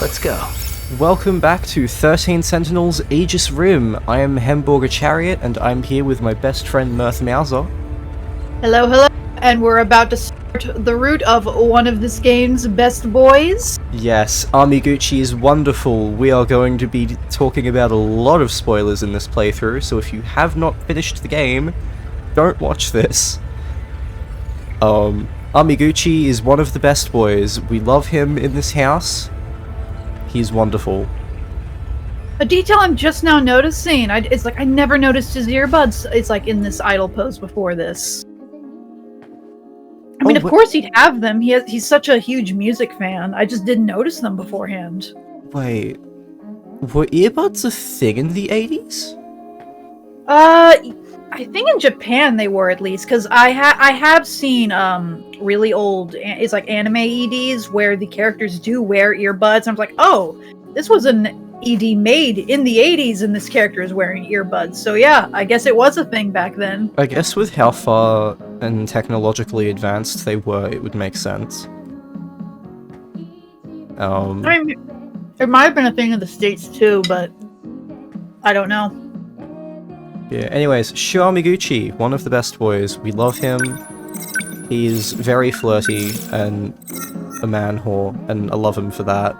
Let's go. Welcome back to 13 Sentinels Aegis Rim. I am Hamburger Chariot, and I'm here with my best friend Mirth Mauser. Hello, hello, and we're about to start the route of one of this game's best boys. Yes, Amiguchi is wonderful. We are going to be talking about a lot of spoilers in this playthrough, so if you have not finished the game, don't watch this. Amiguchi is one of the best boys. We love him in this house. He's wonderful. A detail I'm just now noticing, it's like I never noticed his earbuds. It's like in this idle pose before this. I mean, of course he'd have them. He's such a huge music fan. I just didn't notice them beforehand. Wait, were earbuds a thing in the 80s? I think in Japan they were, at least, because I have seen really old, it's like anime EDs where the characters do wear earbuds. I'm like, oh, this was an ED made in the 80s and this character is wearing earbuds. So yeah, I guess it was a thing back then. I guess with how far and technologically advanced they were, it would make sense. I mean, it might have been a thing in the States too, but I don't know. Yeah, anyways, Shu Amiguchi, one of the best boys. We love him. He's very flirty and a man whore, and I love him for that.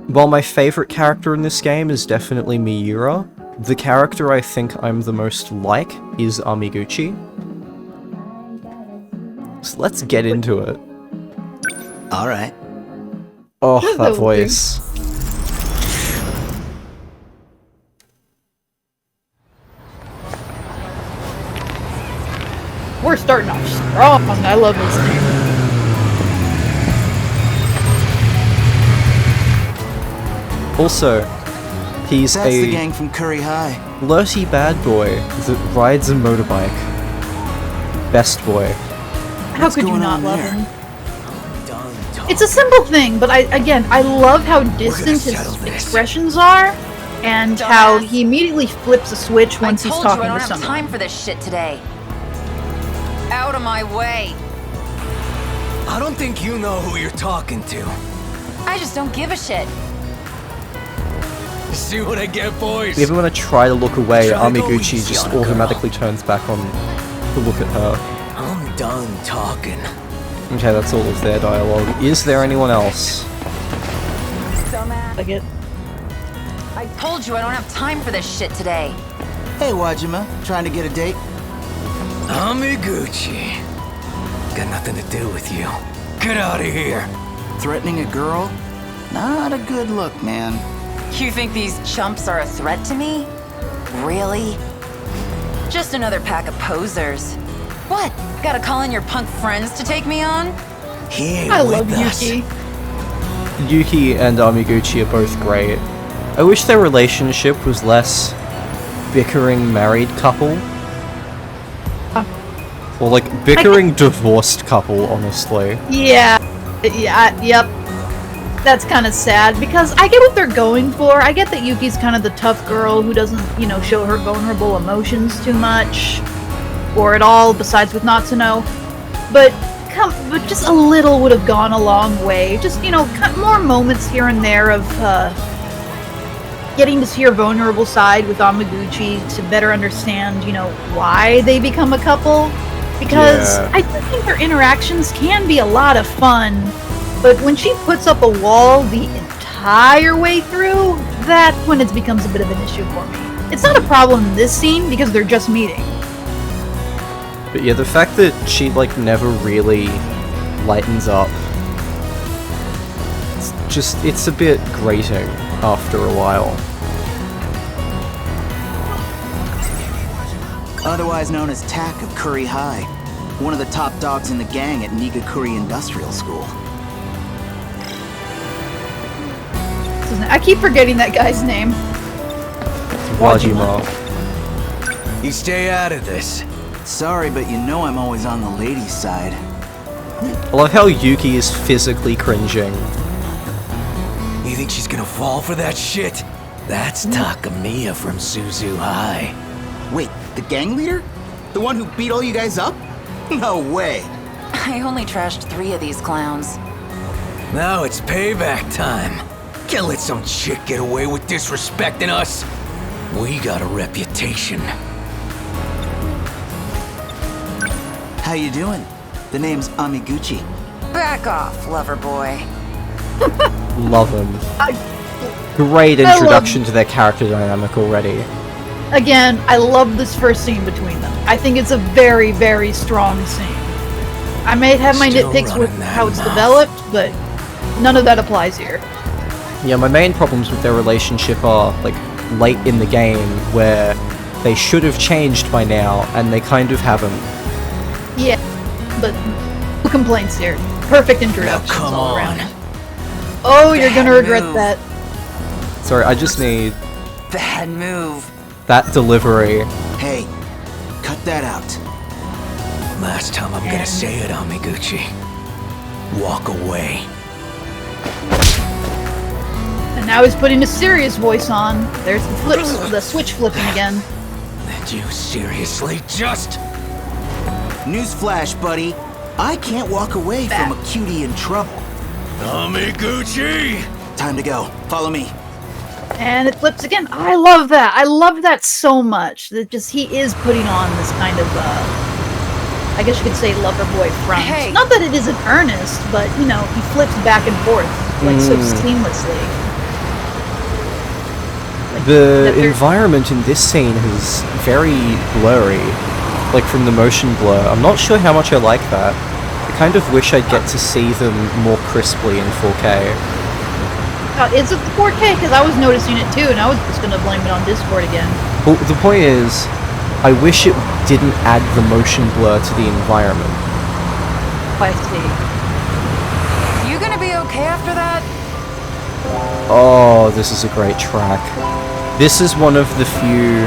While my favorite character in this game is definitely Miura, the character I think I'm the most like is Amiguchi. So let's get into it. Alright. Oh, Hello, that voice. We're starting off strong. I love this name. Also, he's That's the a gang from Curry High. flirty bad boy that rides a motorbike. Best boy. How What's could you going not on love there? him? It's a simple thing, but I love how distant his settle this. expressions are, and how he immediately flips a switch once he's talking I to don't have someone. time for this shit today. Out of my way. I don't think you know who you're talking to. I just don't give a shit. See what I get, boys? Even when I try to look away, Try to go Amiguchi easy just on a girl. automatically turns back on to look at her. I'm done talking. Okay, that's all of their dialogue. Is there anyone else? Dumbass. Like it. I told you I don't have time for this shit today. Hey, Wajima, trying to get a date? Amiguchi. Got nothing to do with you. Get out of here. Threatening a girl? Not a good look, man. You think these chumps are a threat to me? Really? Just another pack of posers. What? Gotta call in your punk friends to take me on? He ain't I with love us. Yuki. Yuki and Amiguchi are both great. I wish their relationship was less bickering married couple. Or like bickering divorced couple, honestly. Yeah, yep. That's kind of sad, because I get what they're going for. I get that Yuki's kind of the tough girl who doesn't, show her vulnerable emotions too much. Or at all, besides with Natsuno. But just a little would have gone a long way. Just, more moments here and there of getting to see her vulnerable side with Amiguchi to better understand, why they become a couple. Because Yeah. I do think their interactions can be a lot of fun. But when she puts up a wall the entire way through, that's when it becomes a bit of an issue for me. It's not a problem in this scene because they're just meeting. But yeah, the fact that she never really lightens up, it's a bit grating after a while. Otherwise known as Tak of Curry High. One of the top dogs in the gang at Nigakuri Industrial School. I keep forgetting that guy's name. Wajima. You stay out of this. Sorry, but you know I'm always on the ladies' side. I love how Yuki is physically cringing. You think she's gonna fall for that shit? That's Takamiya from Suzu High. Wait, the gang leader? The one who beat all you guys up? No way. I only trashed 3 of these clowns. Now it's payback time. Can't let some chick get away with disrespecting us. We got a reputation. How you doing? The name's Amiguchi. Back off, lover boy. Love them. Great introduction to their character dynamic already. Again, I love this first scene between them. I think it's a very, very strong scene. I may have my Still nitpicks with running that how it's mouth. developed, but none of that applies here. Yeah, my main problems with their relationship are, like, late in the game, where they should have changed by now, and they kind of haven't. Yeah, but no complaints here. Perfect introduction Now come all on. around. Oh, you're gonna regret move. that. Sorry, I just need Bad move. that delivery. Hey, cut that out. Last time I'm gonna say it, Amiguchi. Walk away. And now he's putting a serious voice on. There's the switch flipping again. Did you seriously just... Newsflash, buddy. I can't walk away from a cutie in trouble. Amiguchi! Time to go. Follow me. And it flips again. I love that. I love that so much. That just he is putting on this kind of I guess you could say lover boy front. Hey. Not that it isn't earnest, but you know, he flips back and forth like so seamlessly. Like, The that they're- environment in this scene is very blurry, like from the motion blur. I'm not sure how much I like that. I kind of wish I'd get to see them more crisply in 4K. Is it the 4K? Because I was noticing it too, and I was just gonna blame it on Discord again. Well, the point is, I wish it didn't add the motion blur to the environment. I see. You gonna be okay after that? Oh, this is a great track. This is one of the few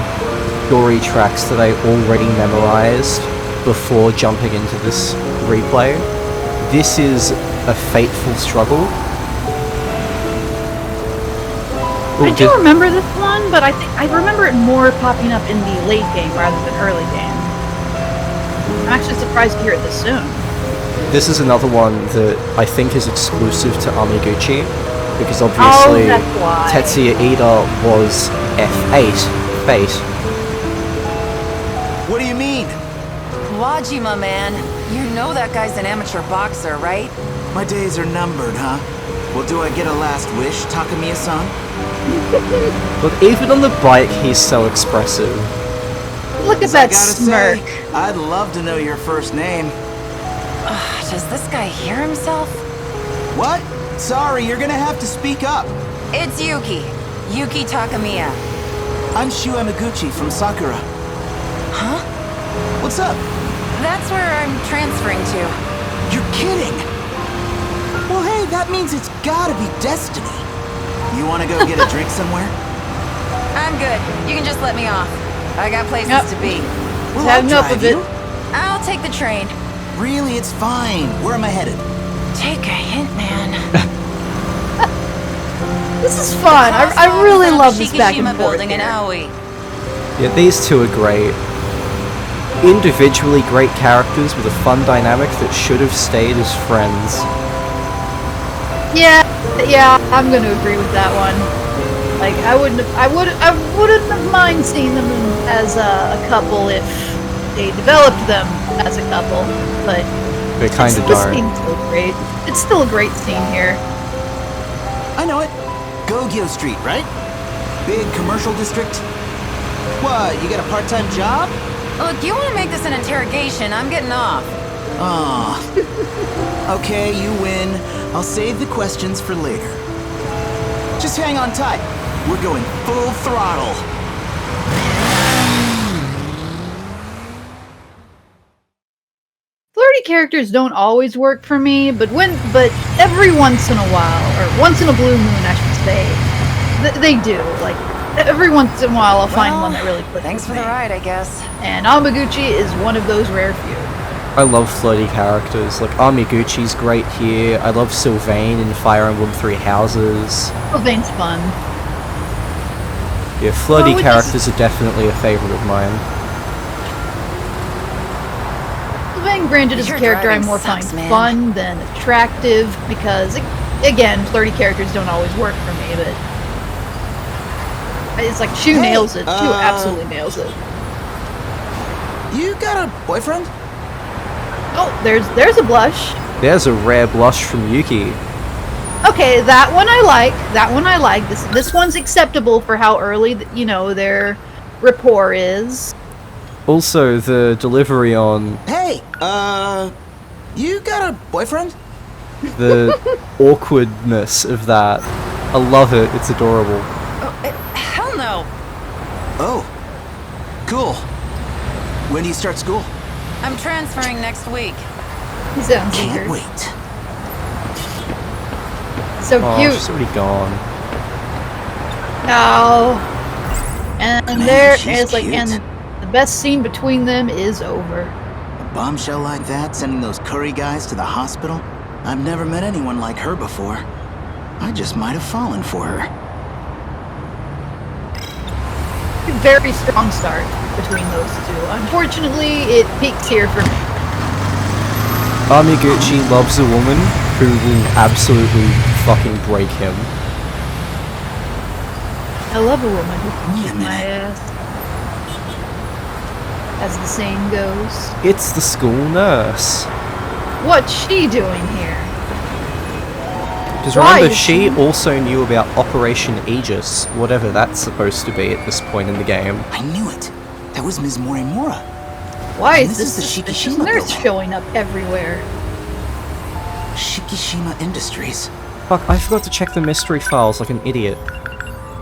story tracks that I already memorized before jumping into this replay. This is a fateful struggle. I do remember this one, but I think I remember it more popping up in the late game rather than early game. I'm actually surprised to hear it this soon. This is another one that I think is exclusive to Amiguchi, because obviously that's why. Tetsuya Ida was F8, Fate. What do you mean? Wajima, man. You know that guy's an amateur boxer, right? My days are numbered, huh? Well, do I get a last wish, Takamiya-san? But even on the bike, he's so expressive. Look at I that gotta smirk. say, I'd love to know your first name. Does this guy hear himself? What? Sorry, you're gonna have to speak up. It's Yuki. Yuki Takamiya. I'm Shu Amiguchi from Sakura. Huh? What's up? That's where I'm transferring to. You're kidding! Well, hey, that means it's gotta be destiny. You wanna go get a drink somewhere? I'm good. You can just let me off. I got places Yep. to be. Well, Had I'll enough drive of it. you. I'll take the train. Really, it's fine. Where am I headed? Take a hint, man. This is fun. I really love this back and Shikishima forth. building in here. Aoi. Yeah, these two are great. Individually great characters with a fun dynamic that should have stayed as friends. Yeah, I'm gonna agree with that one. Like, I wouldn't have mind seeing them as a couple if they developed them as a couple, but They kind of this don't. scene's still great. It's still a great scene here. I know it. Gogyo Street, right? Big commercial district. What, you got a part-time job? Look, you want to make this an interrogation? I'm getting off. Aw. Okay, you win. I'll save the questions for later. Just hang on tight. We're going full throttle. Flirty characters don't always work for me, but every once in a while, or once in a blue moon, I should say, they do. Like, every once in a while, I'll find one that really clicks Thanks with for the me. ride, I guess. And Amiguchi is one of those rare few. I love flirty characters. Like, Amiguchi's great here. I love Sylvain in Fire Emblem Three Houses. Sylvain's fun. Yeah, flirty Oh, it characters are definitely a favorite of mine. Sylvain, granted, is a Your character I driving more sucks, find man. fun than attractive because again, 30 characters don't always work for me, but it's like Shu nails it. Shu absolutely nails it. You got a boyfriend? Oh, there's a blush. There's a rare blush from Yuki. Okay, that one I like. That one I like. This one's acceptable for how early, their rapport is. Also, the delivery on Hey, you got a boyfriend? the awkwardness of that. I love it. It's adorable. Oh, hell no. Oh, cool. When do you start school? I'm transferring next week. He sounds Can't weird. wait. So Oh, cute. she's already gone. No. And Man, there she's is like, cute. and the best scene between them is over. A bombshell like that, sending those curry guys to the hospital? I've never met anyone like her before. I just might have fallen for her. A very strong start between those two. Unfortunately, it peaks here for me. Amiguchi loves a woman who will absolutely fucking break him. I love a woman who can Wait a kick my minute. ass. As the saying goes. It's the school nurse. What's she doing here? Because Why remember, is she she- also knew about Operation Aegis, whatever that's supposed to be at this point in the game. I knew it. That was Ms. Morimura. Why And is this this is the suspicious Shikishima nurse building. showing up everywhere? Shikishima Industries. Fuck, I forgot to check the mystery files like an idiot.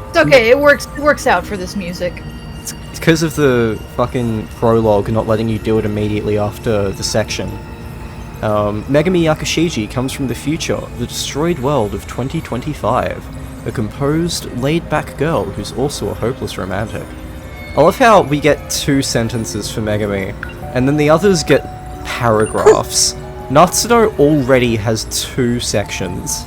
It's okay, it works out for this music. It's because of the fucking prologue not letting you do it immediately after the section. Megumi Yakushiji comes from the future, the destroyed world of 2025. A composed, laid-back girl who's also a hopeless romantic. I love how we get 2 sentences for Megumi, and then the others get paragraphs. Natsudo already has 2 sections.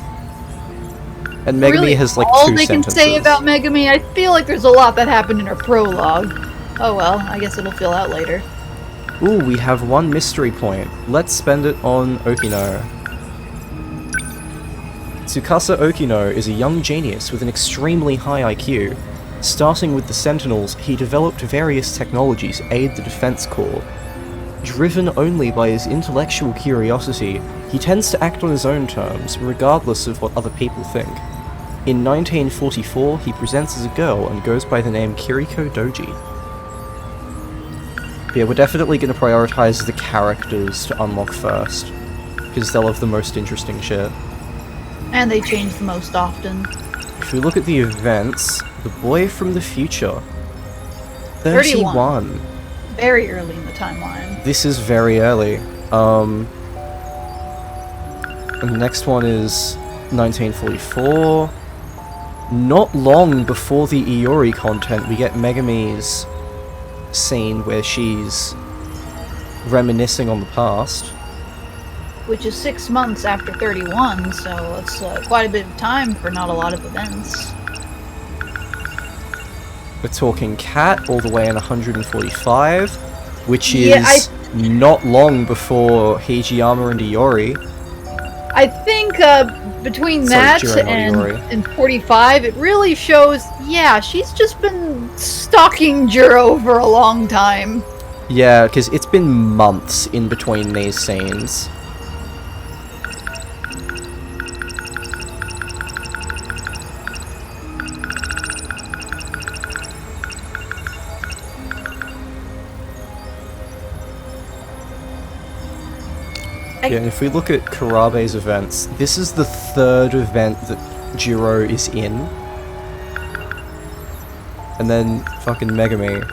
And Megumi Really, has like all 2 they sentences. can say about Megumi, I feel like there's a lot that happened in her prologue. Oh well, I guess it'll fill out later. Ooh, we have 1 mystery point. Let's spend it on Okino. Tsukasa Okino is a young genius with an extremely high IQ. Starting with the Sentinels, he developed various technologies to aid the Defense Corps. Driven only by his intellectual curiosity, he tends to act on his own terms, regardless of what other people think. In 1944, he presents as a girl and goes by the name Kiriko Doji. Yeah, we're definitely going to prioritize the characters to unlock first, because they'll have the most interesting shit. And they change the most often. If we look at the events, the boy from the future, 31. Very early in the timeline. This is very early. And the next one is 1944. Not long before the Iori content, we get Megumi's scene where she's reminiscing on the past. Which is 6 months after 31, so it's quite a bit of time for not a lot of events. We're talking Cat all the way in 145, which Yeah, is not long before Hijiyama and Iori. I think between Sorry, that Jiro, not Iori. and 45, it really shows, yeah, she's just been stalking Jiro for a long time. Yeah, because it's been months in between these scenes. Yeah, and if we look at Karabe's events, this is the 3rd event that Jiro is in. And then fucking Megumi.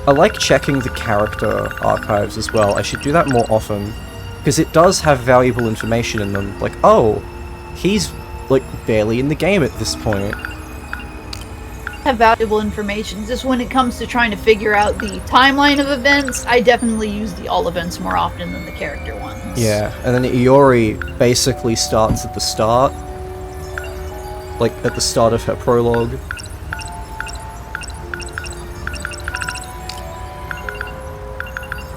I like checking the character archives as well. I should do that more often. Because it does have valuable information in them. Like, oh, he's like barely in the game at this point. Have valuable information. Just when it comes to trying to figure out the timeline of events, I definitely use the all events more often than the character ones. Yeah, and then Iori basically starts at the start. Like, at the start of her prologue.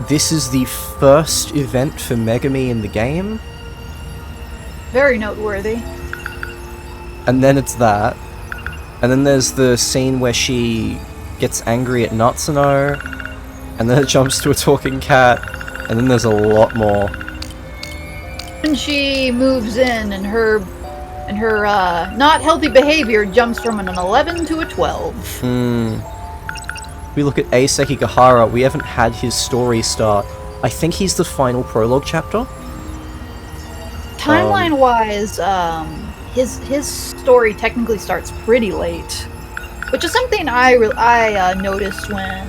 This is the first event for Megumi in the game. Very noteworthy. And then it's that. And then there's the scene where she gets angry at Natsuno, and then it jumps to a talking cat, and then there's a lot more. When she moves in and her not healthy behavior jumps from an 11 to a 12. We look at Ace Sekigahara, we haven't had his story start. I think he's the final prologue chapter. Timeline-wise, his story technically starts pretty late, which is something I noticed when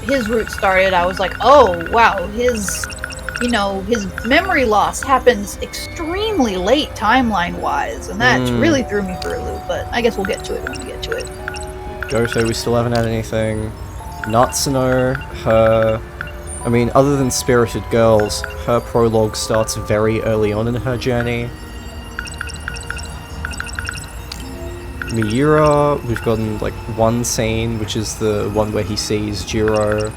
his route started. I was like, oh wow, his memory loss happens extremely late timeline-wise, and that really threw me for a loop. But I guess we'll get to it when we get to it. Goto, we still haven't had anything. Natsuno, other than Spirited Girls, her prologue starts very early on in her journey. Miura, we've gotten like one scene, which is the one where he sees Jiro.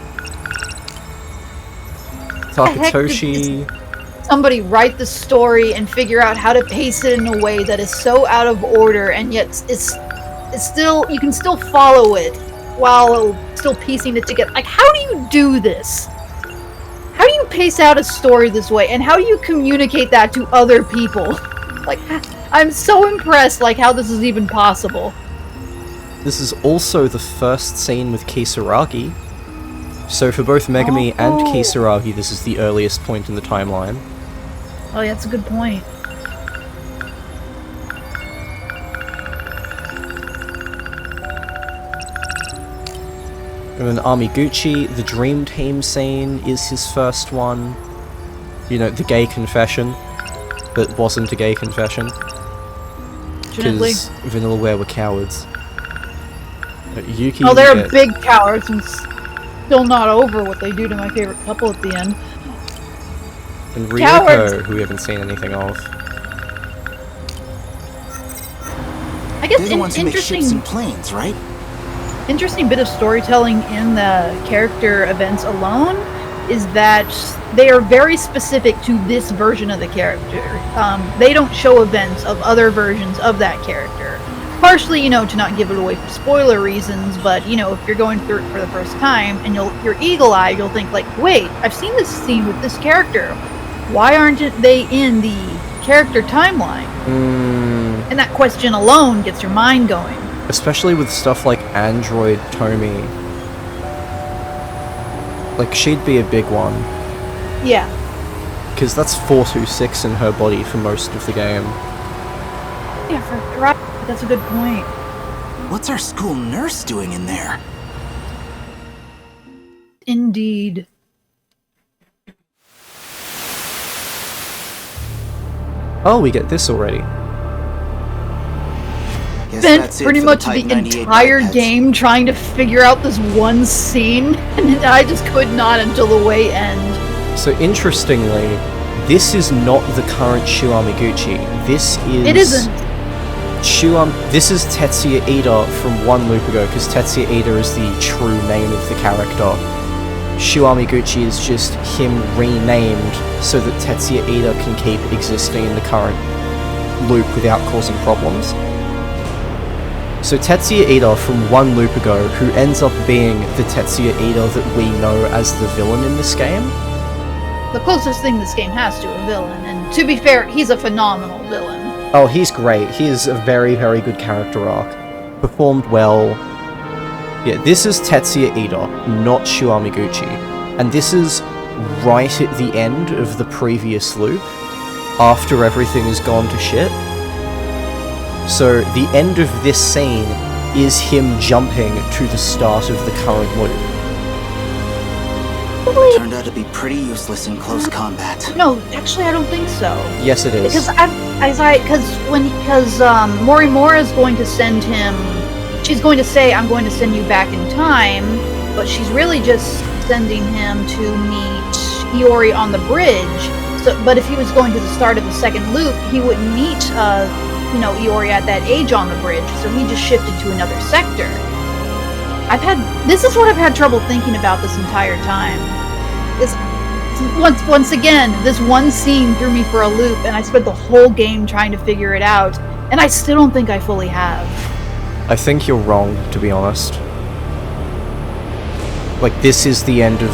Takatoshi. Somebody write the story and figure out how to pace it in a way that is so out of order, and yet it's still, you can still follow it while still piecing it together. Like, how do you do this? How do you pace out a story this way, and how do you communicate that to other people? Like, I'm so impressed, like, how this is even possible. This is also the first scene with Kisaragi. So for both Megumi and Kisaragi, this is the earliest point in the timeline. Oh yeah, that's a good point. And then Amiguchi, the Dream Team scene is his first one. You know, the gay confession that wasn't a gay confession. Because Vanillaware were cowards. Yuki. Oh, they're big cowards and still not over what they do to my favorite couple at the end. And Ryoko, Cowards. who we haven't seen anything of. I guess They're the ones who make ships interesting. and planes, right? Interesting bit of storytelling in the character events alone is that they are very specific to this version of the character. They don't show events of other versions of that character. Partially, to not give it away for spoiler reasons, but, if you're going through it for the first time and you're eagle-eyed, you'll think like, wait, I've seen this scene with this character. Why aren't they in the character timeline? And that question alone gets your mind going. Especially with stuff like Android Tomi. Like, she'd be a big one. Yeah. Because that's 426 in her body for most of the game. Yeah, right. That's a good point. What's our school nurse doing in there? Indeed. Oh, we get this already. Guess Spent that's it pretty for much Type the 98 entire bipeds. game trying to figure out this one scene, and I just could not until the way end. So interestingly, this is not the current Shu Amiguchi. This is... It isn't. This is Tetsuya Ida from one loop ago, because Tetsuya Ida is the true name of the character. Shu Amiguchi is just him renamed so that Tetsuya Ida can keep existing in the current loop without causing problems. So Tetsuya Ida from one loop ago, who ends up being the Tetsuya Ida that we know as the villain in this game. The closest thing this game has to a villain, and to be fair, he's a phenomenal villain. Oh, he's great. He is a very, very good character arc. Performed well. Yeah, this is Tetsuya Ida, not Shu Amiguchi. And this is right at the end of the previous loop, after everything has gone to shit. So the end of this scene is him jumping to the start of the current loop. Turned out to be pretty useless in close combat. No, actually, I don't think so. Yes, it is. Because Morimura is going to send him. She's going to say, "I'm going to send you back in time," but she's really just sending him to meet Iori on the bridge. So, but if he was going to the start of the second loop, he wouldn't meet, Iori at that age on the bridge. So he just shifted to another sector. This is what I've had trouble thinking about this entire time. Is once again, this one scene threw me for a loop, and I spent the whole game trying to figure it out, and I still don't think I fully have. I think you're wrong, to be honest. Like, this is the end of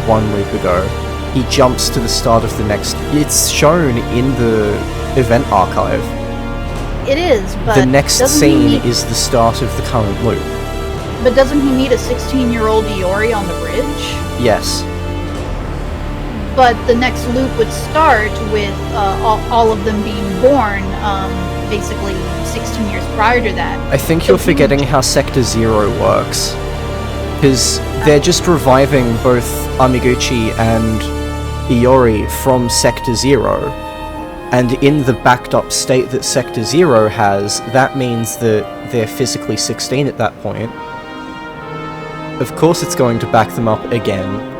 one loop ago. He jumps to the start of the next... It's shown in the event archive. It is, but... The next scene is the start of the current loop. But doesn't he meet a 16-year-old Iori on the bridge? Yes. But the next loop would start with all of them being born, basically 16 years prior to that. I think you're forgetting how Sector Zero works. Because they're just reviving both Amiguchi and Iori from Sector Zero. And in the backed up state that Sector Zero has, that means that they're physically 16 at that point. Of course it's going to back them up again.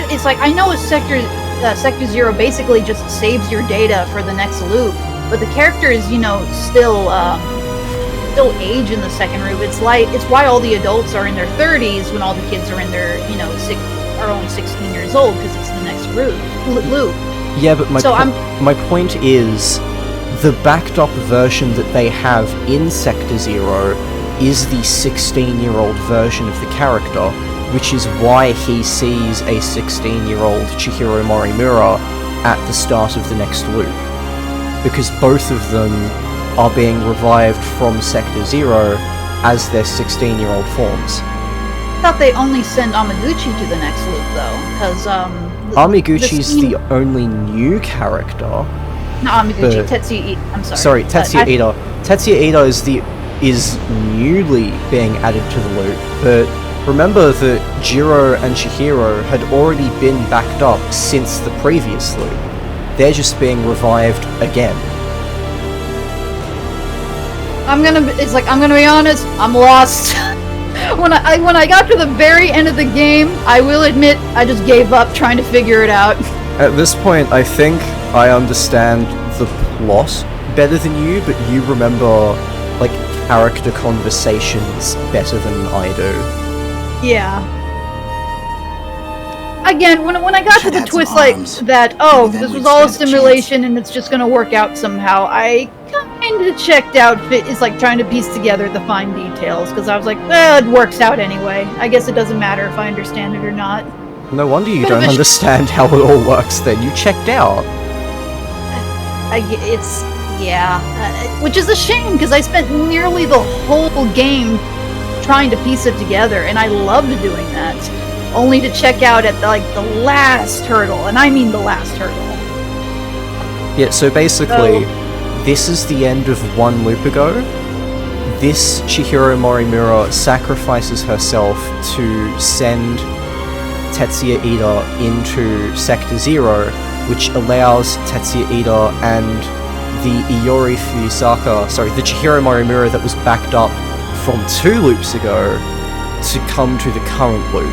It's like, I know Sector Zero basically just saves your data for the next loop, but the characters, still age in the second loop. It's why all the adults are in their 30s when all the kids are in their, are only 16 years old, because it's the next loop. Yeah, but my point is, the backed up version that they have in Sector Zero is the 16-year-old version of the character, which is why he sees a 16-year-old Chihiro Morimura at the start of the next loop. Because both of them are being revived from Sector Zero as their 16-year-old forms. I thought they only send Amiguchi to the next loop, though, because, Amiguchi's the only new character. Not Amiguchi, Tetsuya Ida, I'm sorry. Sorry, Tetsuya Ida. Tetsuya Ida is newly being added to the loop, but remember that Jiro and Chihiro had already been backed up since the previous loop. They're just being revived again. I'm gonna be honest, I'm lost. When I got to the very end of the game, I will admit, I just gave up trying to figure it out. At this point, I think I understand the plot better than you, but you remember, like, character conversations better than I do. Yeah. Again, when I got to the twist like that, this was all a simulation and it's just gonna work out somehow, I kinda checked out. It's like trying to piece together the fine details, because I was like, well, it works out anyway. I guess it doesn't matter if I understand it or not. No wonder you don't understand how it all works then. You checked out. Which is a shame, because I spent nearly the whole game trying to piece it together, and I loved doing that, only to check out at the last hurdle, and I mean the last hurdle. Yeah, so basically, this is the end of one loop ago. This Chihiro Morimura sacrifices herself to send Tetsuya Ida into Sector Zero, which allows Tetsuya Ida and the Iori Fuyusaka, the Chihiro Morimura that was backed up from 2 loops ago to come to the current loop.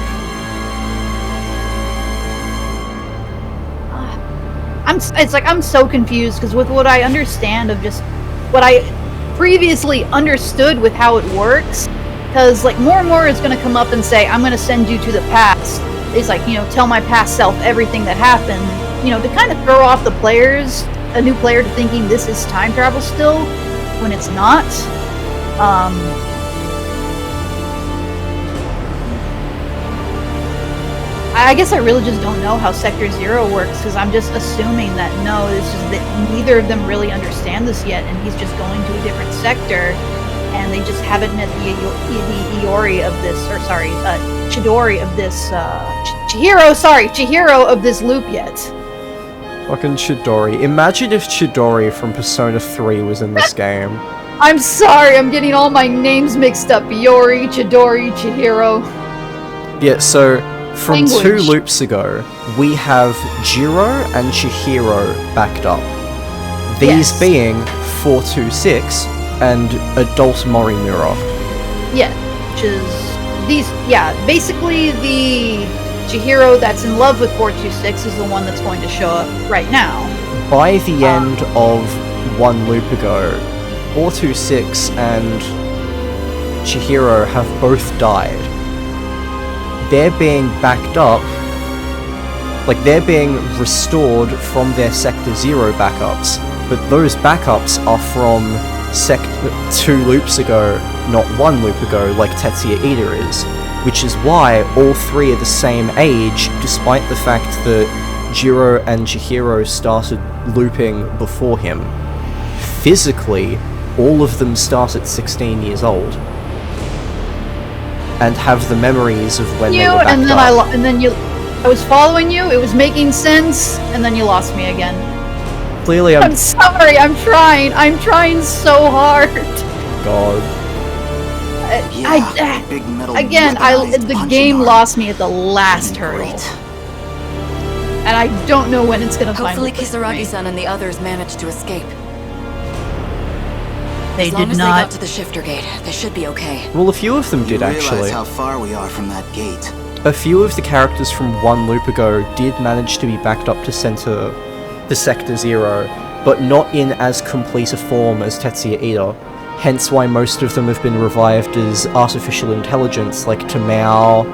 I'm so confused, because with what I understand of just what I previously understood with how it works, because more and more is going to come up and say, I'm going to send you to the past. It's tell my past self everything that happened, to kind of throw off the players, a new player, to thinking this is time travel still, when it's not. I guess I really just don't know how Sector Zero works, because I'm just assuming that it's just that neither of them really understand this yet, and he's just going to a different sector, and they just haven't met the Iori of this, Chidori of this, Chihiro of this loop yet. Fucking Chidori. Imagine if Chidori from Persona 3 was in this game. I'm sorry, I'm getting all my names mixed up. Iori, Chidori, Chihiro. Yeah, so from 2 loops ago, we have Jiro and Chihiro backed up. These being 426 and adult Morimura. Yeah, which is basically the Chihiro that's in love with 426 is the one that's going to show up right now. By the end of one loop ago, 426 and Chihiro have both died. they're being backed up, like they're being restored from their Sector Zero backups, but those backups are from 2 loops ago, not 1 loop ago, like Tetsuya Ida is, which is why all 3 are the same age, despite the fact that Jiro and Chihiro started looping before him. Physically, all of them start at 16 years old and have the memories of when they were backed and then up. I was following you, it was making sense, and then you lost me again. Clearly I'm sorry, I'm trying so hard. God. Big metal Again, weaponized the punching game arm. lost me at the last hurdle. Great. And I don't know when it's gonna Hopefully finally click for me. Kisaragi-san and the others managed to escape. They As long did as they not. got to the shifter gate, they should be okay. Well, a few of them did You actually. realize how far we are from that gate. A few of the characters from 1 loop ago did manage to be backed up to Sector Zero, but not in as complete a form as Tetsuya Ida. Hence why most of them have been revived as artificial intelligence, like Tamao,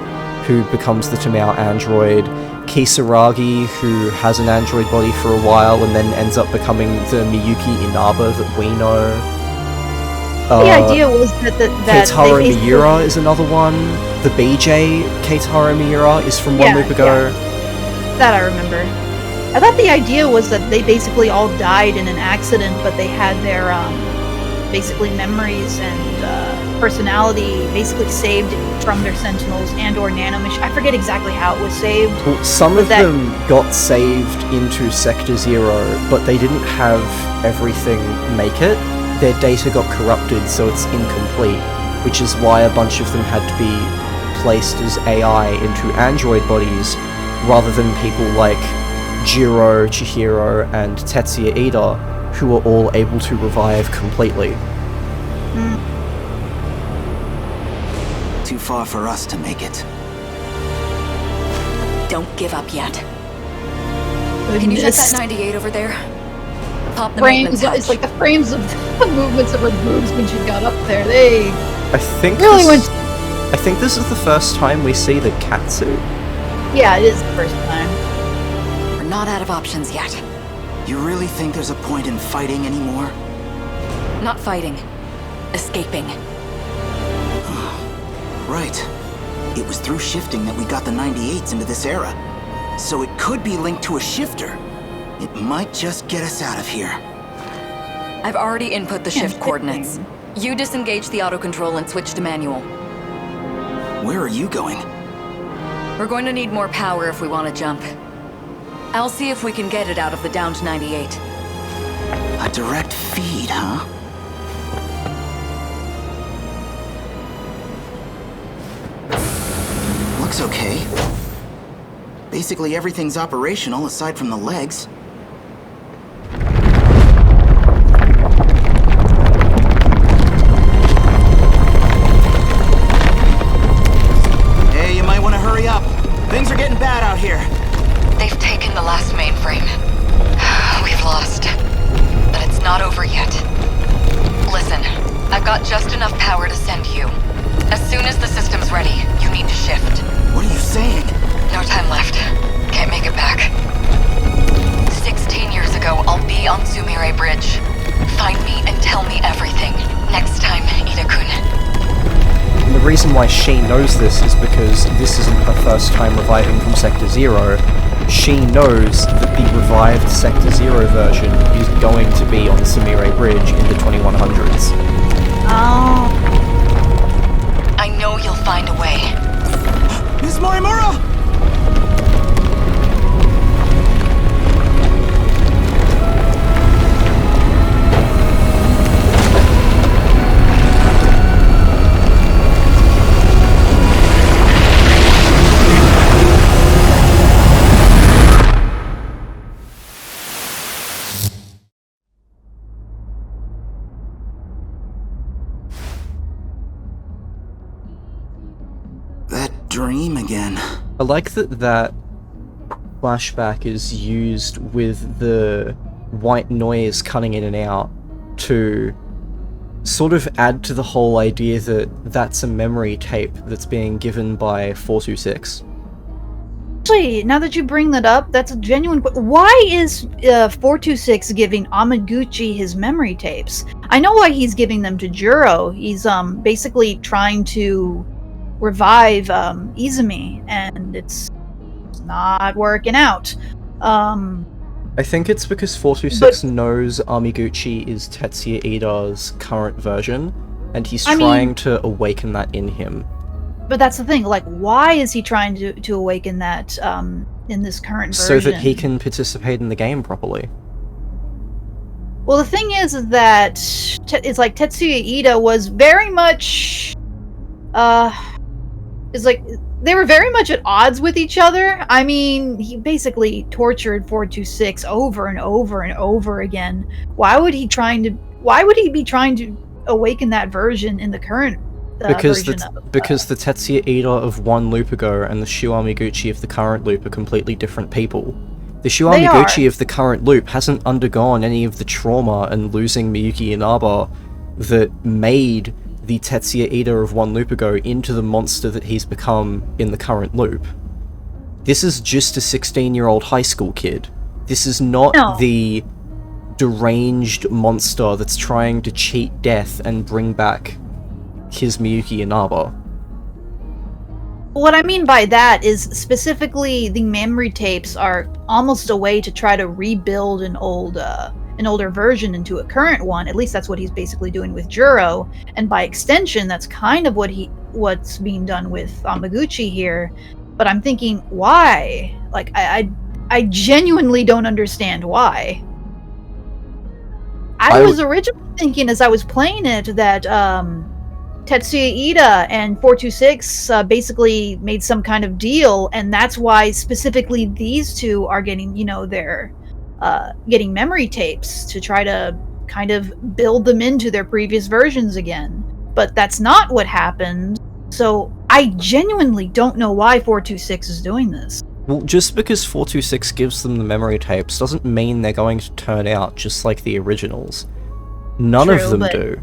who becomes the Tamao android, Kisaragi, who has an android body for a while and then ends up becoming the Miyuki Inaba that we know. The idea was that Keitaro they basically- Miura is another one. The BJ Keitaro Miura is from 1 loop ago. That I remember. I thought the idea was that they basically all died in an accident, but they had their basically memories and personality basically saved from their Sentinels and or nanomachine. I forget exactly how it was saved. Well, some of them got saved into Sector Zero, but they didn't have everything make it. Their data got corrupted, so it's incomplete, which is why a bunch of them had to be placed as AI into android bodies, rather than people like Jiro, Chihiro, and Tetsuya Ida, who were all able to revive completely. Too far for us to make it. Don't give up yet. Can you check that 98 over there? Pop the Frames, maintenance hatch. it's like the frames of the movements of her boobs when she got up there. They I think really this, went. I think this is the first time we see the catsuit. Yeah, it is the first time. We're not out of options yet. You really think there's a point in fighting anymore? Not fighting. Escaping. Right. It was through shifting that we got the 98s into this era. So it could be linked to a shifter. It might just get us out of here. I've already input the shift coordinates. You disengage the autocontrol and switch to manual. Where are you going? We're going to need more power if we want to jump. I'll see if we can get it out of the downed 98. A direct feed, huh? Looks okay. Basically everything's operational aside from the legs. Hey, you might want to hurry up. Things are getting bad out here. They've taken the last mainframe. We've lost. But it's not over yet. Listen, I've got just enough power to send you. As soon as the system's ready, you need to shift. What are you saying? No time left. Can't make it back. 16 years ago, I'll be on Sumire Bridge. Find me and tell me everything. Next time, Ida-kun. And the reason why she knows this is because this isn't her first time reviving from Sector Zero. She knows that the revived Sector Zero version is going to be on the Sumire Bridge in the 2100s. Oh. I know you'll find a way. Miss Morimura! Dream again. I like that flashback is used with the white noise cutting in and out to sort of add to the whole idea that that's a memory tape that's being given by 426. Actually, now that you bring that up, that's a genuine why is 426 giving Amiguchi his memory tapes? I know why he's giving them to Juro. He's basically trying to revive Izumi, and it's not working out. I think it's because 426 knows Amiguchi is Tetsuya Ida's current version, and he's trying to awaken that in him. But that's the thing, like, why is he trying to awaken that in this current version? So that he can participate in the game properly. Well, the thing is that it's like Tetsuya Ida was very much, it's like they were very much at odds with each other. I mean, he basically tortured 426 over and over and over again. Why would he be trying to awaken that version in the current because the version Tetsuya Ida of one loop ago and the Shu Amiguchi of the current loop are completely different people. The Shu Amiguchi of the current loop hasn't undergone any of the trauma and losing Miyuki Inaba that made the Tetsuya Ida of one loop ago into the monster that he's become in the current loop. This is just a 16-year-old high school kid. This is not the deranged monster that's trying to cheat death and bring back his Miyuki Inaba. What I mean by that is specifically the memory tapes are almost a way to try to rebuild an older version into a current one. At least that's what he's basically doing with Juro, and by extension, that's kind of what's being done with Amiguchi here. But I'm thinking, why? Like, I genuinely don't understand why. I was originally thinking as I was playing it that Tetsuya Ida and 426 basically made some kind of deal, and that's why specifically these two are getting, their getting memory tapes to try to kind of build them into their previous versions again. But that's not what happened, so I genuinely don't know why 426 is doing this. Well, just because 426 gives them the memory tapes doesn't mean they're going to turn out just like the originals. None of them do.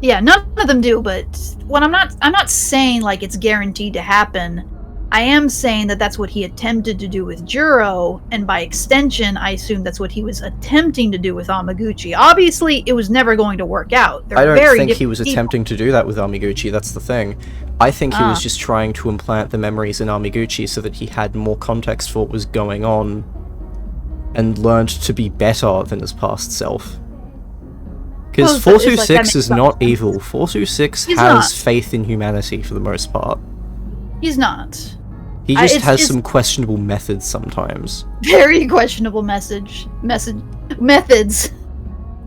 Yeah, none of them do, but when I'm not saying like it's guaranteed to happen. I am saying that that's what he attempted to do with Juro, and by extension, I assume that's what he was attempting to do with Amiguchi. Obviously, it was never going to work out. I don't think he was attempting to do that with Amiguchi, that's the thing. I think he was just trying to implant the memories in Amiguchi so that he had more context for what was going on, and learned to be better than his past self. Because 426 is not evil. 426 has faith in humanity for the most part. He's not. He just has some questionable methods sometimes. Very questionable methods. But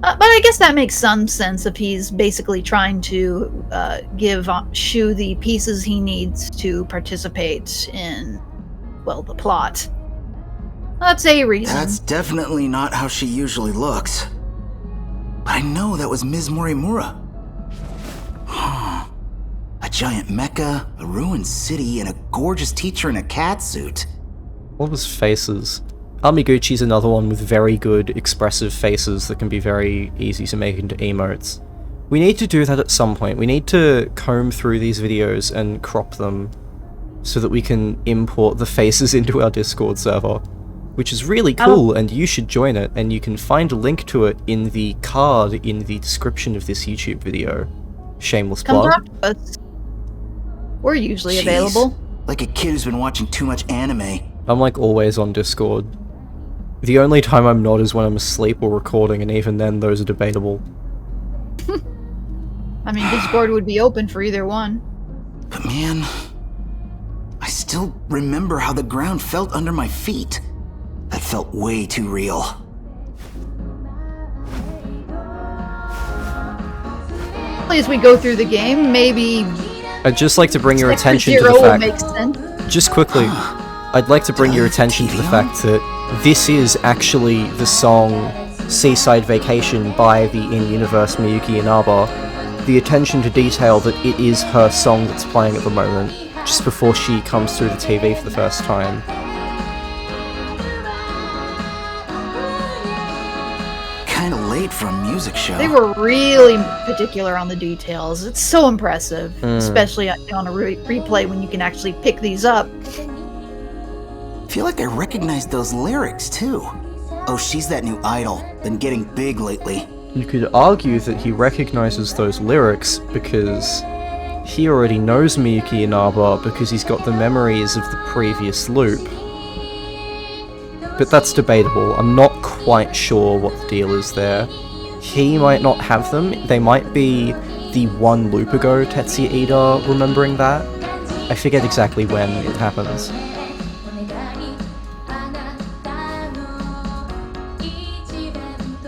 I guess that makes some sense if he's basically trying to give Shu the pieces he needs to participate in, well, the plot. That's a reason. That's definitely not how she usually looks. But I know that was Ms. Morimura. A giant mecha, a ruined city, and a gorgeous teacher in a cat suit. All those faces. Amiguchi's another one with very good expressive faces that can be very easy to make into emotes. We need to do that at some point. We need to comb through these videos and crop them so that we can import the faces into our Discord server, which is really cool, and you should join it, and you can find a link to it in the card in the description of this YouTube video. Shameless plug. We're usually available. Like a kid who's been watching too much anime. I'm like always on Discord. The only time I'm not is when I'm asleep or recording, and even then those are debatable. I mean, Discord would be open for either one. But man, I still remember how the ground felt under my feet. That felt way too real. As we go through the game, maybe... I'd just like to bring your attention to the fact... Make sense. Just quickly, I'd like to bring your attention to the fact that this is actually the song Seaside Vacation by the in-universe Miyuki Inaba. The attention to detail that it is her song that's playing at the moment, just before she comes through the TV for the first time. Kinda late great for a music show. They were really particular on the details. It's so impressive, especially on a replay when you can actually pick these up. I feel like I recognize those lyrics too. Oh, she's that new idol, been getting big lately. You could argue that he recognizes those lyrics because he already knows Miyuki Inaba because he's got the memories of the previous loop. But that's debatable. I'm not quite sure what the deal is there. He might not have them. They might be the one loop ago Tetsuya Ida remembering that. I forget exactly when it happens.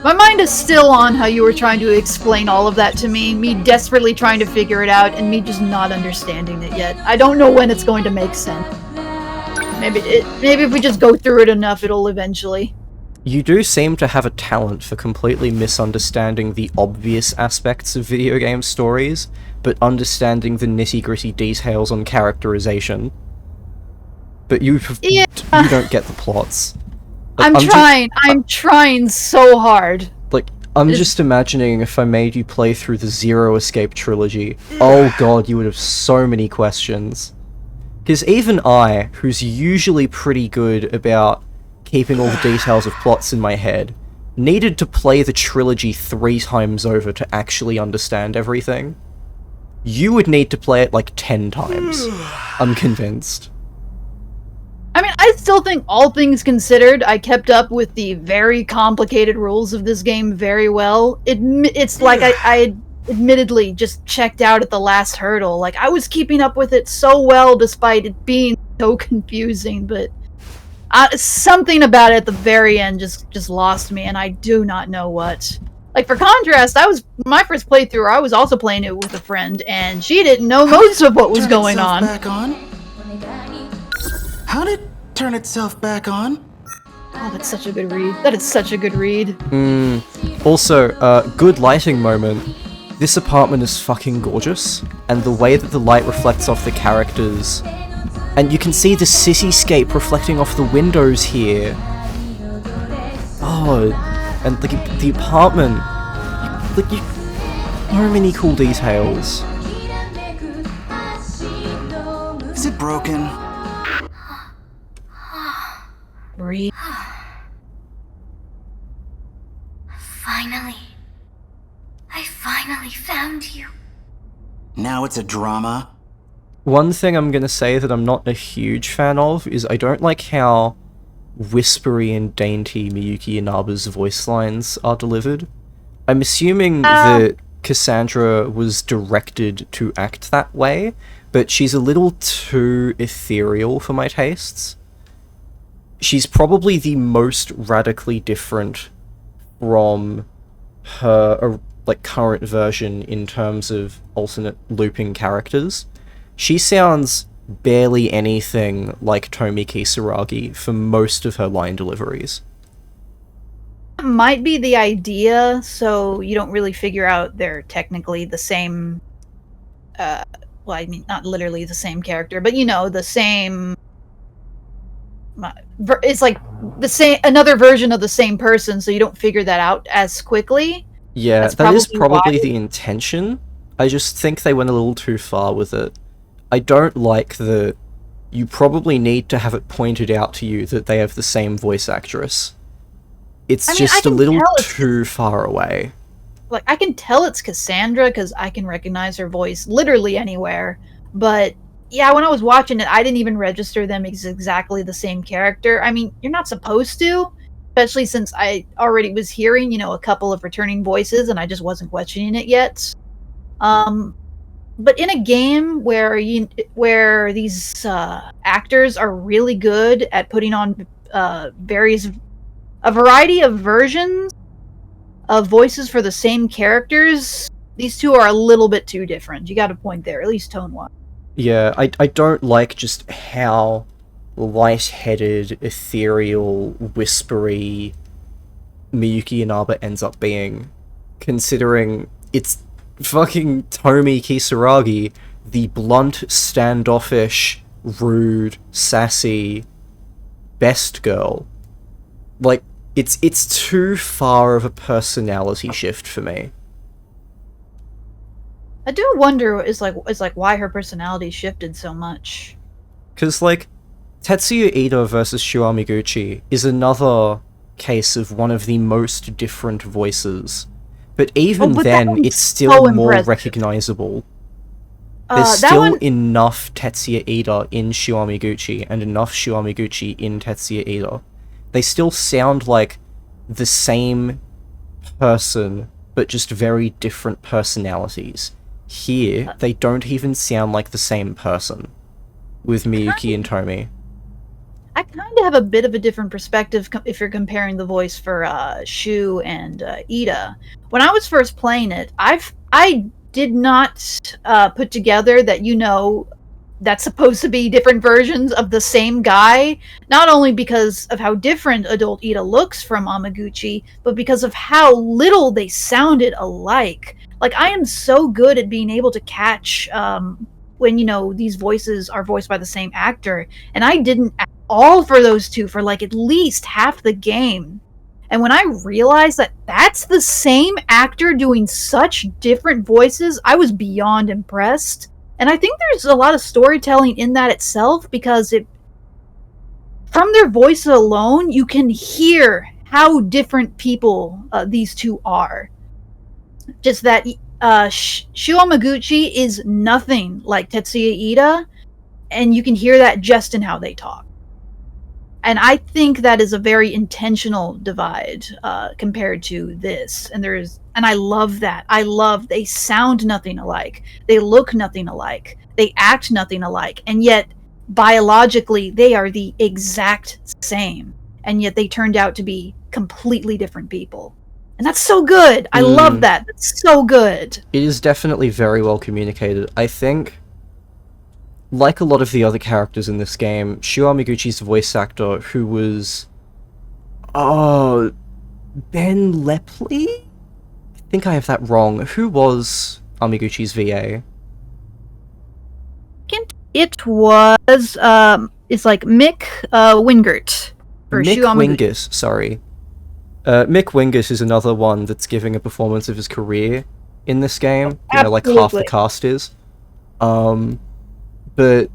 My mind is still on how you were trying to explain all of that to me desperately trying to figure it out, and me just not understanding it yet. I don't know when it's going to make sense. Maybe if we just go through it enough, it'll eventually. You do seem to have a talent for completely misunderstanding the obvious aspects of video game stories, but understanding the nitty-gritty details on characterization. But you don't get the plots. Like, I'm trying so hard. Like, I'm just imagining if I made you play through the Zero Escape trilogy, oh god, you would have so many questions. Because even I, who's usually pretty good about keeping all the details of plots in my head, needed to play the trilogy 3 times over to actually understand everything. You would need to play it like 10 times. I'm convinced. I mean, I still think, all things considered, I kept up with the very complicated rules of this game very well. It's like I admittedly just checked out at the last hurdle. Like, I was keeping up with it so well despite it being so confusing, but something about it at the very end just lost me, and I do not know what. Like, for contrast, my first playthrough, I was also playing it with a friend, and she didn't know most of what was going on. Back on? How did turn itself back on? Oh, that's such a good read. That is such a good read. Also, good lighting moment. This apartment is fucking gorgeous, and the way that the light reflects off the characters, and you can see the cityscape reflecting off the windows here. Oh, and the apartment, so many cool details. Is it broken? Read. Finally. I finally found you. Now it's a drama? One thing I'm gonna say that I'm not a huge fan of is I don't like how whispery and dainty Miyuki Inaba's voice lines are delivered. I'm assuming that Cassandra was directed to act that way, but she's a little too ethereal for my tastes. She's probably the most radically different from her current version in terms of alternate looping characters. She sounds barely anything like Tomi Kisaragi for most of her line deliveries. That might be the idea, so you don't really figure out they're technically the same, well, I mean, not literally the same character, but the same... It's like another version of the same person, so you don't figure that out as quickly. Yeah, that is probably the intention. I just think they went a little too far with it. I don't like that you probably need to have it pointed out to you that they have the same voice actress. It's just a little too far away. Like, I can tell it's Cassandra because I can recognize her voice literally anywhere, but yeah, when I was watching it, I didn't even register them as exactly the same character. I mean, you're not supposed to, especially since I already was hearing, a couple of returning voices, and I just wasn't questioning it yet. But in a game where these actors are really good at putting on a variety of versions of voices for the same characters, these two are a little bit too different. You got a point there, at least tone-wise. Yeah, I don't like just how light-headed, ethereal, whispery Miyuki Inaba ends up being, considering it's fucking Tomi Kisaragi, the blunt, standoffish, rude, sassy best girl. Like, It's too far of a personality shift for me. I do wonder is like why her personality shifted so much. Because, like, Tetsuya Ida versus Shu Amiguchi is another case of one of the most different voices. But even but then, it's still so more impressive. recognizable. There's still enough Tetsuya Ida in Shu Amiguchi, and enough Shu Amiguchi in Tetsuya Ida. They still sound like the same person, but just very different personalities. Here, they don't even sound like the same person, with Miyuki and Tomi. I kind of have a bit of a different perspective if you're comparing the voice for Shu and Ida. When I was first playing it, I did not put together that, you know, that's supposed to be different versions of the same guy, not only because of how different adult Ida looks from Amiguchi, but because of how little they sounded alike. Like, I am so good at being able to catch when, you know, these voices are voiced by the same actor, and I didn't at all for those two for like at least half the game. And when I realized that that's the same actor doing such different voices, I was beyond impressed. And I think there's a lot of storytelling in that itself, because from their voices alone, you can hear how different people these two are. Just that Shu Amiguchi is nothing like Tetsuya Ida, and you can hear that just in how they talk. And I think that is a very intentional divide compared to this. And I love that. They sound nothing alike. They look nothing alike. They act nothing alike. And yet, biologically, they are the exact same. And yet they turned out to be completely different people. And that's so good. I love that. That's so good. It is definitely very well communicated. I think, like a lot of the other characters in this game, Shu Amiguchi's voice actor, who was... Ben Lepley? I think I have that wrong. Who was Amiguchi's VA? It was, it's like Mick Wingert. Mick Wingus, sorry. Mick Wingus is another one that's giving a performance of his career in this game. You know, like half the cast is. But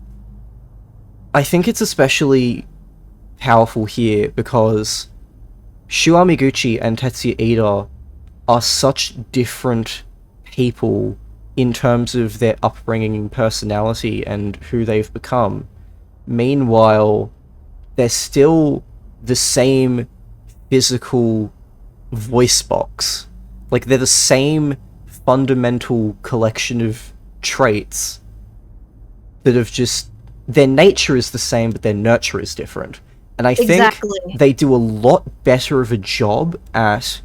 I think it's especially powerful here because Shu Amiguchi and Tetsuya Ida are such different people in terms of their upbringing and personality and who they've become. Meanwhile, they're still the same physical voice box. Like, they're the same fundamental collection of traits that have just... Their nature is the same, but their nurture is different. And I think they do a lot better of a job at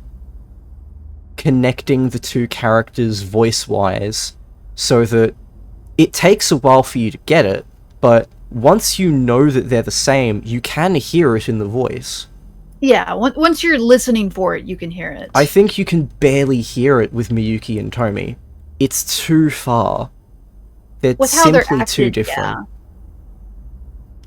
connecting the two characters voice-wise, so that it takes a while for you to get it, but once you know that they're the same, you can hear it in the voice. Yeah, once you're listening for it, you can hear it. I think you can barely hear it with Miyuki and Tomi. It's too far. They're simply too different. Yeah.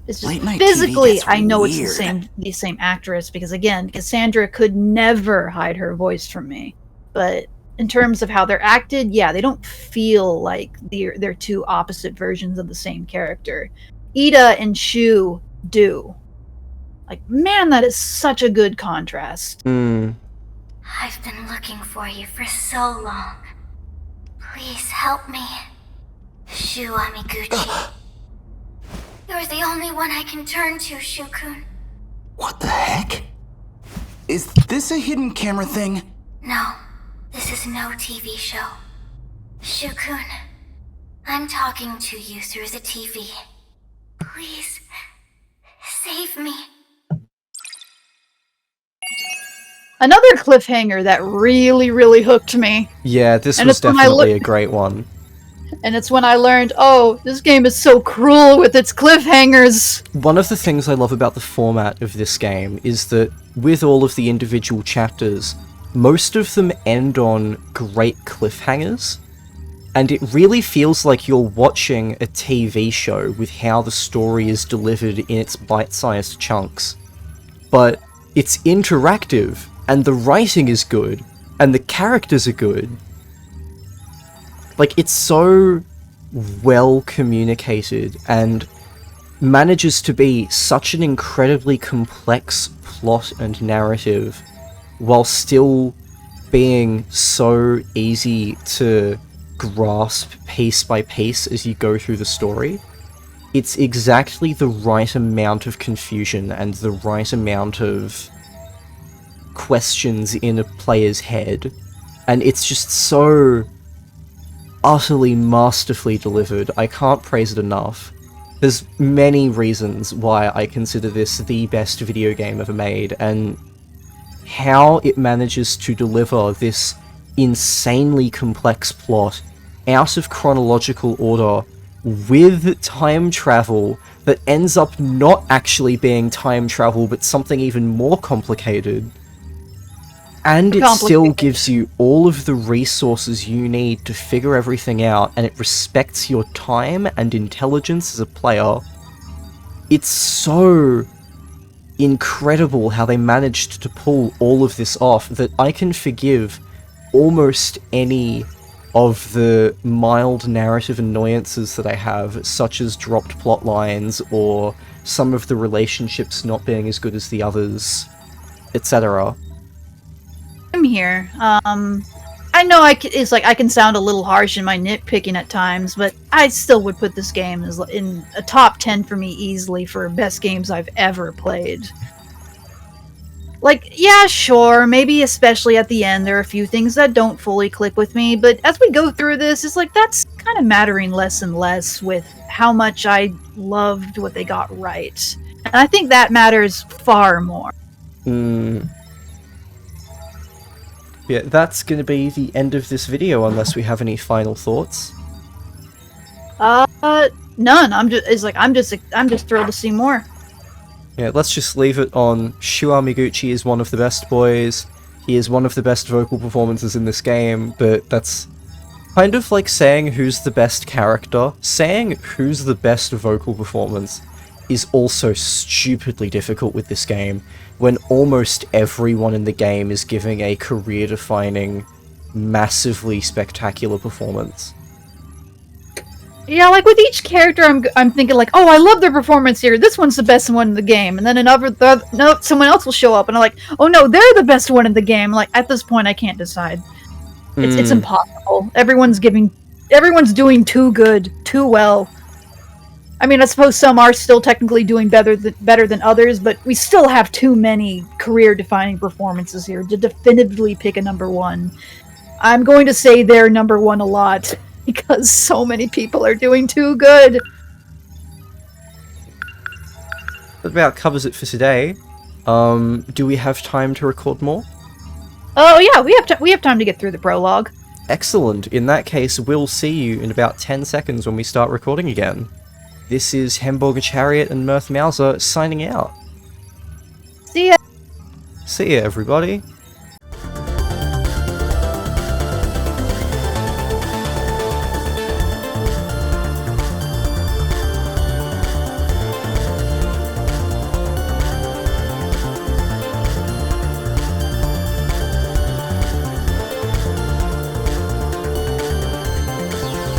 It's just physically, I know it's the same actress, because again, Cassandra could never hide her voice from me. But in terms of how they're acted, yeah, they don't feel like they're two opposite versions of the same character. Ida and Shu do. Like, man, that is such a good contrast. I've been looking for you for so long. Please help me. Shu Amiguchi. You're the only one I can turn to, Shu-kun. What the heck? Is this a hidden camera thing? No, this is no TV show. Shu-kun, I'm talking to you through the TV. Please, save me. Another cliffhanger that really, really hooked me. Yeah, this was definitely a great one. And it's when I learned, oh, this game is so cruel with its cliffhangers. One of the things I love about the format of this game is that with all of the individual chapters, most of them end on great cliffhangers. And it really feels like you're watching a TV show with how the story is delivered in its bite-sized chunks. But it's interactive, and the writing is good, and the characters are good. Like, it's so well communicated, and manages to be such an incredibly complex plot and narrative, while still being so easy to grasp piece by piece as you go through the story. It's exactly the right amount of confusion and the right amount of questions in a player's head, and it's just so utterly masterfully delivered. I can't praise it enough. There's many reasons why I consider this the best video game ever made, and how it manages to deliver this insanely complex plot out of chronological order with time travel that ends up not actually being time travel but something even more complicated. And it still gives you all of the resources you need to figure everything out, and it respects your time and intelligence as a player. It's so incredible how they managed to pull all of this off that I can forgive almost any of the mild narrative annoyances that I have, such as dropped plot lines or some of the relationships not being as good as the others, etc. I'm here. I know I can sound a little harsh in my nitpicking at times, but I still would put this game as in a top 10 for me easily for best games I've ever played. Like, yeah, sure, maybe especially at the end there are a few things that don't fully click with me, but as we go through this, it's like that's kind of mattering less and less with how much I loved what they got right. And I think that matters far more. Yeah, that's going to be the end of this video unless we have any final thoughts. None. I'm just thrilled to see more. Yeah, let's just leave it on Shu Amiguchi is one of the best boys. He is one of the best vocal performances in this game, but that's kind of like saying who's the best character. Saying who's the best vocal performance is also stupidly difficult with this game, when almost everyone in the game is giving a career-defining, massively spectacular performance. Yeah, like with each character, I'm thinking like, oh, I love their performance here. This one's the best one in the game, and then someone else will show up, and I'm like, oh no, they're the best one in the game. Like at this point, I can't decide. It's impossible. Everyone's doing too good, too well. I mean, I suppose some are still technically doing better than others, but we still have too many career-defining performances here to definitively pick a number one. I'm going to say they're number one a lot, because so many people are doing too good. That about covers it for today. Do we have time to record more? Oh yeah, we have time to get through the prologue. Excellent. In that case, we'll see you in about 10 seconds when we start recording again. This is Hamburger Chariot and Mirth Mauser signing out. See ya! See ya, everybody.